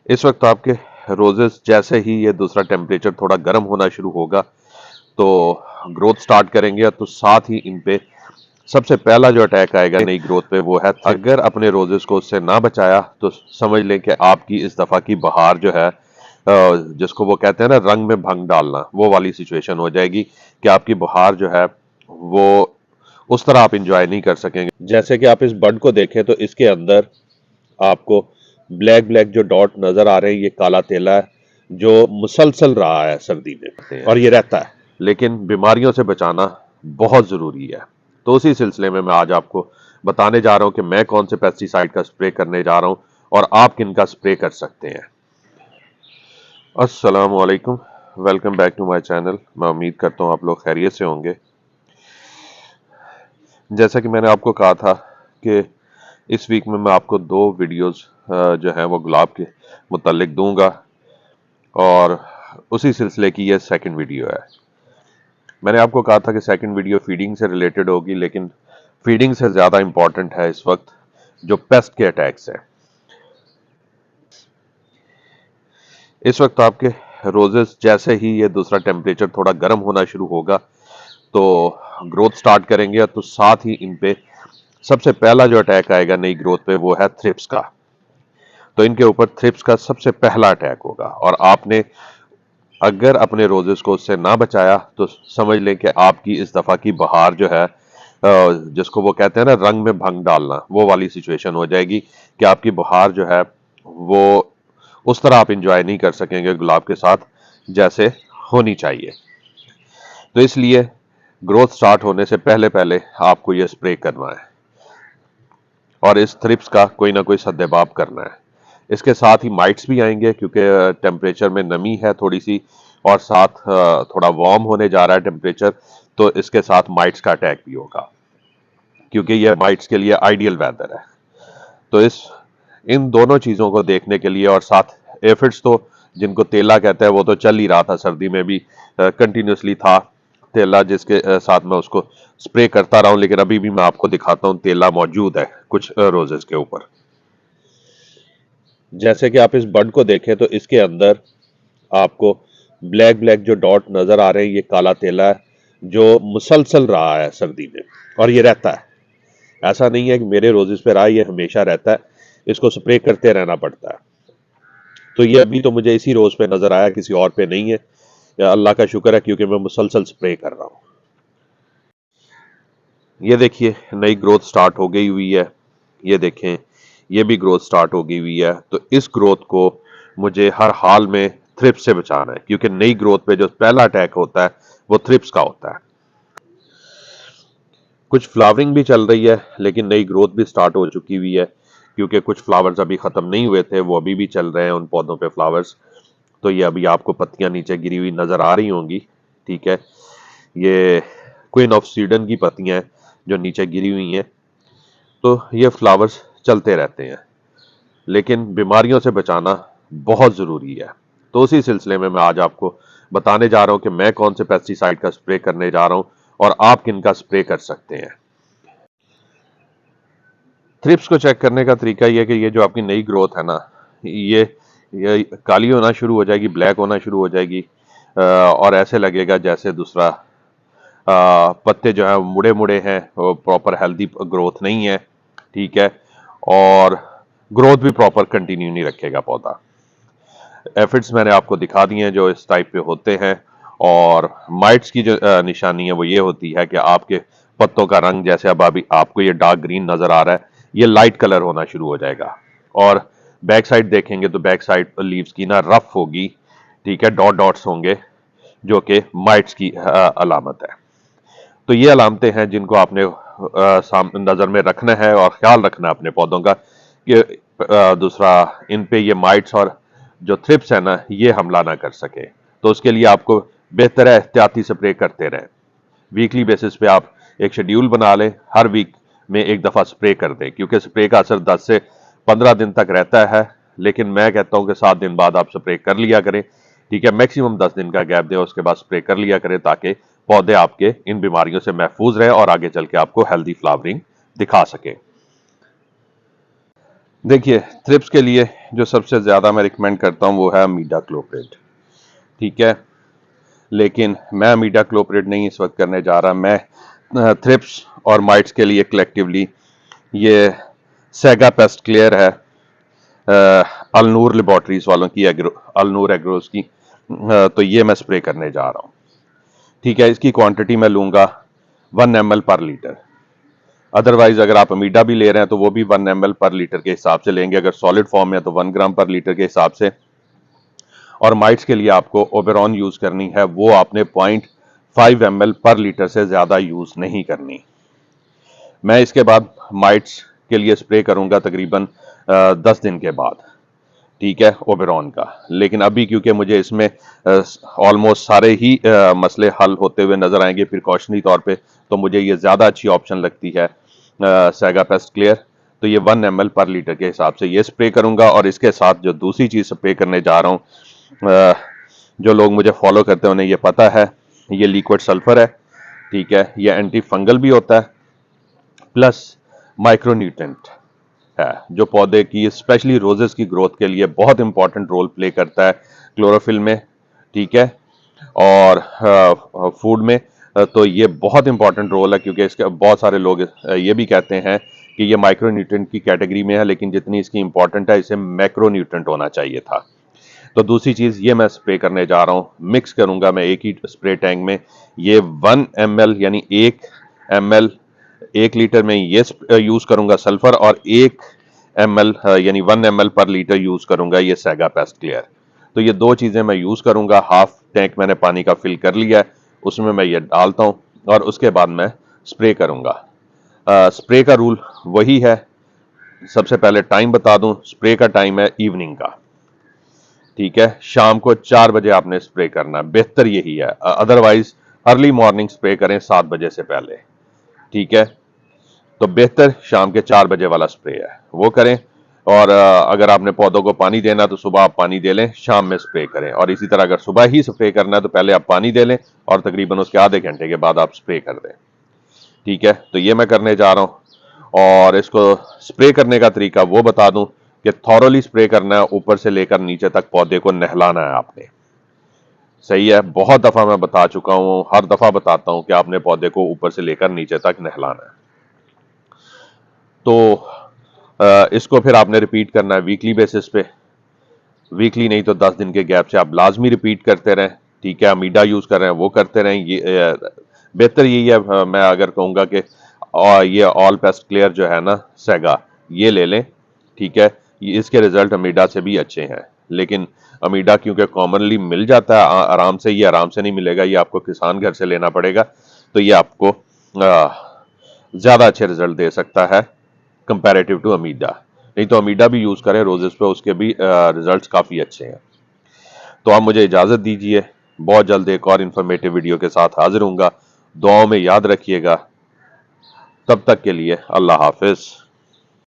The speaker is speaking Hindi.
इस वक्त आपके रोजेस जैसे ही ये दूसरा टेम्परेचर थोड़ा गर्म होना शुरू होगा तो ग्रोथ स्टार्ट करेंगे, तो साथ ही इन पे सबसे पहला जो अटैक आएगा नई ग्रोथ पे वो है अगर अपने रोजेस को उससे ना बचाया तो समझ लें कि आपकी इस दफा की बहार जो है जिसको वो कहते हैं ना रंग में भंग डालना, वो वाली सिचुएशन हो जाएगी कि आपकी बहार जो है वो उस तरह आप इंजॉय नहीं कर सकेंगे। जैसे कि आप इस बर्ड को देखें तो इसके अंदर आपको ब्लैक ब्लैक जो डॉट नजर आ रहे हैं, ये काला तेला है जो मुसलसल रहा है सर्दी में और ये रहता है, लेकिन बीमारियों से बचाना बहुत जरूरी है। तो उसी सिलसिले में मैं आज आपको बताने जा रहा हूं कि मैं कौन से पेस्टिसाइड का स्प्रे करने जा रहा हूं और आप किन का स्प्रे कर सकते हैं। अस्सलाम वालेकुम, welcome back to my channel. मैं उम्मीद करता हूं आप लोग खैरियत से होंगे। जैसा कि मैंने आपको कहा था कि इस वीक में मैं आपको 2 वीडियोस जो हैं वो गुलाब के मुतालिक दूंगा और उसी सिलसिले की यह सेकंड वीडियो है। मैंने आपको कहा था कि सेकंड वीडियो फीडिंग से रिलेटेड होगी, लेकिन फीडिंग से ज़्यादा इंपॉर्टेंट है इस वक्त जो पेस्ट के अटैक्स हैं। इस वक्त आपके रोजेस जैसे ही ये दूसरा टेम्परेचर थोड़ा गर्म होना शुरू होगा तो ग्रोथ स्टार्ट करेंगे, तो साथ ही इन पे सबसे पहला जो अटैक आएगा नई ग्रोथ पे वो है थ्रिप्स का। तो इनके ऊपर थ्रिप्स का सबसे पहला अटैक होगा और आपने अगर अपने रोजेस को उससे ना बचाया तो समझ लें कि आपकी इस दफा की बहार जो है जिसको वो कहते हैं ना रंग में भंग डालना, वो वाली सिचुएशन हो जाएगी कि आपकी बहार जो है वो उस तरह आप इंजॉय नहीं कर सकेंगे गुलाब के साथ जैसे होनी चाहिए। तो इसलिए ग्रोथ स्टार्ट होने से पहले पहले आपको ये स्प्रे करना है और इस थ्रिप्स का कोई ना कोई सद्देबाब करना है। इसके साथ ही माइट्स भी आएंगे क्योंकि टेम्परेचर में नमी है थोड़ी सी और साथ थोड़ा वार्म होने जा रहा है टेम्परेचर, तो इसके साथ माइट्स का अटैक भी होगा क्योंकि ये माइट्स के लिए आइडियल वेदर है। तो इस इन दोनों चीज़ों को देखने के लिए और साथ एफिड्स तो जिनको तेला कहता है वो तो चल ही रहा था, सर्दी में भी कंटिन्यूसली था तेला, जिसके साथ मैं उसको स्प्रे करता रहा हूं, लेकिन अभी भी मैं आपको दिखाता हूं तेला मौजूद है कुछ रोजेस के ऊपर। जैसे कि आप इस बर्ड को देखें तो इसके अंदर आपको ब्लैक ब्लैक जो डॉट नजर आ रहे हैं, ये काला तेला है जो मुसलसल रहा है सर्दी में और ये रहता है। ऐसा नहीं है कि मेरे रोजेस पे रहा, ये हमेशा रहता है, इसको स्प्रे करते रहना पड़ता है। तो ये अभी तो मुझे इसी रोज पे नजर आया, किसी और पे नहीं है। या अल्लाह का शुक्र है क्योंकि मैं मुसलसल स्प्रे कर रहा हूँ। ये देखिए नई ग्रोथ स्टार्ट हो गई हुई है, ये देखें ये भी ग्रोथ स्टार्ट हो गई हुई है। तो इस ग्रोथ को मुझे हर हाल में थ्रिप्स से बचाना है क्योंकि नई ग्रोथ पे जो पहला अटैक होता है वो थ्रिप्स का होता है। कुछ फ्लावरिंग भी चल रही है लेकिन नई ग्रोथ भी स्टार्ट हो चुकी हुई है क्योंकि कुछ फ्लावर्स अभी खत्म नहीं हुए थे, वो अभी भी चल रहे हैं उन पौधों पे फ्लावर्स। तो ये अभी आपको पत्तियां नीचे गिरी हुई नजर आ रही होंगी, ठीक है। ये क्वीन ऑफ स्वीडन की पत्तियां हैं जो नीचे गिरी हुई हैं। तो ये फ्लावर्स चलते रहते हैं लेकिन बीमारियों से बचाना बहुत जरूरी है। तो उसी सिलसिले में मैं आज आपको बताने जा रहा हूं कि मैं कौन से पेस्टिसाइड का स्प्रे करने जा रहा हूं और आप किन का स्प्रे कर सकते हैं। थ्रिप्स को चेक करने का तरीका ये है कि ये जो आपकी नई ग्रोथ है ना, ये काली होना शुरू हो जाएगी, ब्लैक होना शुरू हो जाएगी और ऐसे लगेगा जैसे दूसरा पत्ते जो है मुड़े मुड़े हैं, प्रॉपर हेल्दी ग्रोथ नहीं है, ठीक है। और ग्रोथ भी प्रॉपर कंटिन्यू नहीं रखेगा पौधा। एफिड्स मैंने आपको दिखा दिए हैं जो इस टाइप पे होते हैं। और माइट्स की जो निशानी है वो ये होती है कि आपके पत्तों का रंग, जैसे अब अभी आपको ये डार्क ग्रीन नजर आ रहा है, ये लाइट कलर होना शुरू हो जाएगा। और बैक साइड देखेंगे तो बैक साइड लीव्स की ना रफ होगी, ठीक है, डॉट डॉट्स होंगे जो कि माइट्स की अलामत है। तो ये अलामतें हैं जिनको आपने नजर में रखना है और ख्याल रखना है अपने पौधों का कि दूसरा इन पे ये माइट्स और जो थ्रिप्स है ना ये हमला ना कर सके। तो उसके लिए आपको बेहतर है एहतियाती स्प्रे करते रहें। वीकली बेसिस पे आप एक शेड्यूल बना लें, हर वीक में एक दफा स्प्रे कर दें क्योंकि स्प्रे का असर 10 से 15 दिन तक रहता है, लेकिन मैं कहता हूं कि 7 दिन बाद आप स्प्रे कर लिया करें, ठीक है। मैक्सिमम 10 दिन का गैप दें, उसके बाद स्प्रे कर लिया करें ताकि पौधे आपके इन बीमारियों से महफूज रहे और आगे चल के आपको हेल्दी फ्लावरिंग दिखा सके। देखिए, थ्रिप्स के लिए जो सबसे ज़्यादा मैं रिकमेंड करता हूँ वो है इमीडाक्लोप्रिड, ठीक है। लेकिन मैं इमीडाक्लोप्रिड नहीं इस वक्त करने जा रहा। मैं थ्रिप्स और माइट्स के लिए कलेक्टिवली ये सेगा पेस्ट क्लियर है, अलनूर लेबॉर्ट्रीज वालों की, अलनूर एग्रोज की। तो ये मैं स्प्रे करने जा रहा हूँ, ठीक है। इसकी क्वांटिटी मैं लूंगा 1 ml पर लीटर। अदरवाइज अगर आप अमीडा भी ले रहे हैं तो वो भी 1 ml पर लीटर के हिसाब से लेंगे। अगर सॉलिड फॉर्म में है तो 1 ग्राम पर लीटर के हिसाब से। और माइट्स के लिए आपको ओबेरॉन यूज करनी है, वो आपने 0.5 ml पर लीटर से ज्यादा यूज नहीं करनी। मैं इसके बाद माइट्स के लिए स्प्रे करूंगा तकरीबन 10 दिन के बाद, ठीक है, ओबेरॉन का। लेकिन अभी क्योंकि मुझे इसमें ऑलमोस्ट सारे ही मसले हल होते हुए नजर आएंगे प्रिकॉशनरी तौर पे, तो मुझे ये ज़्यादा अच्छी ऑप्शन लगती है सेगा पेस्ट क्लियर। तो ये 1 ml पर लीटर के हिसाब से ये स्प्रे करूंगा। और इसके साथ जो दूसरी चीज़ स्प्रे करने जा रहा हूँ, जो लोग मुझे फॉलो करते हैं उन्हें ये पता है, ये लिक्विड सल्फर है, ठीक है। ये एंटी फंगल भी होता है, प्लस माइक्रोन्यूट्रेंट है, जो पौधे की स्पेशली रोजेस की ग्रोथ के लिए बहुत इंपॉर्टेंट रोल प्ले करता है क्लोरोफिल में, ठीक है। और फूड में। तो ये बहुत इंपॉर्टेंट रोल है, क्योंकि इसके बहुत सारे लोग ये भी कहते हैं कि ये माइक्रोन्यूट्रेंट की कैटेगरी में है, लेकिन जितनी इसकी इंपॉर्टेंट है इसे मैक्रोन्यूट्रेंट होना चाहिए था। तो दूसरी चीज ये मैं स्प्रे करने जा रहा हूँ, मिक्स करूंगा मैं एक ही स्प्रे टैंक में। ये 1 ml यानी 1 ml 1 लीटर में ये यूज करूंगा सल्फर, और 1 ml यानी 1 ml पर लीटर यूज करूंगा ये सेगा पेस्ट क्लियर। तो ये दो चीजें मैं यूज करूंगा। हाफ टैंक मैंने पानी का फिल कर लिया है, उसमें मैं ये डालता हूं और उसके बाद मैं स्प्रे करूंगा। स्प्रे का रूल वही है। सबसे पहले टाइम बता दूं, स्प्रे का टाइम है इवनिंग का, ठीक है। शाम को 4 बजे आपने स्प्रे करना है, बेहतर यही है। अदरवाइज अर्ली मॉर्निंग स्प्रे करें 7 बजे से पहले, ठीक है। तो बेहतर शाम के 4 बजे वाला स्प्रे है, वो करें। और अगर आपने पौधों को पानी देना तो सुबह आप पानी दे लें, शाम में स्प्रे करें। और इसी तरह अगर सुबह ही स्प्रे करना है तो पहले आप पानी दे लें और तकरीबन उसके आधे घंटे के बाद आप स्प्रे कर दें, ठीक है। तो ये मैं करने जा रहा हूं। और इसको स्प्रे करने का तरीका वो बता दूं कि थॉरोली स्प्रे करना है, ऊपर से लेकर नीचे तक पौधे को नहलाना है आपने, सही है। बहुत दफा मैं बता चुका हूं, हर दफा बताता हूं कि आपने पौधे को ऊपर से लेकर नीचे तक नहलाना है। तो इसको फिर आपने रिपीट करना है वीकली बेसिस पे। वीकली नहीं तो 10 दिन के गैप से आप लाजमी रिपीट करते रहें, ठीक है। अमीडा यूज कर रहे हैं वो करते रहें। ये बेहतर यही है। मैं अगर कहूँगा कि ये ऑल पेस्ट क्लियर जो है ना सेगा, ये ले लें, ठीक है। इसके रिजल्ट अमीडा से भी अच्छे हैं। लेकिन अमीडा क्योंकि कॉमनली मिल जाता है आराम से, ये आराम से नहीं मिलेगा, ये आपको किसान घर से लेना पड़ेगा। तो ये आपको ज़्यादा अच्छे रिजल्ट दे सकता है कंपैरेटिव टू अमीडा। नहीं तो अमीडा भी यूज करें रोजेस पे, उसके भी रिजल्ट्स काफी अच्छे हैं। तो आप मुझे इजाजत दीजिए, बहुत जल्द एक और इन्फॉर्मेटिव वीडियो के साथ हाजिर होऊंगा। दुआओं में याद रखिएगा। तब तक के लिए अल्लाह हाफिज।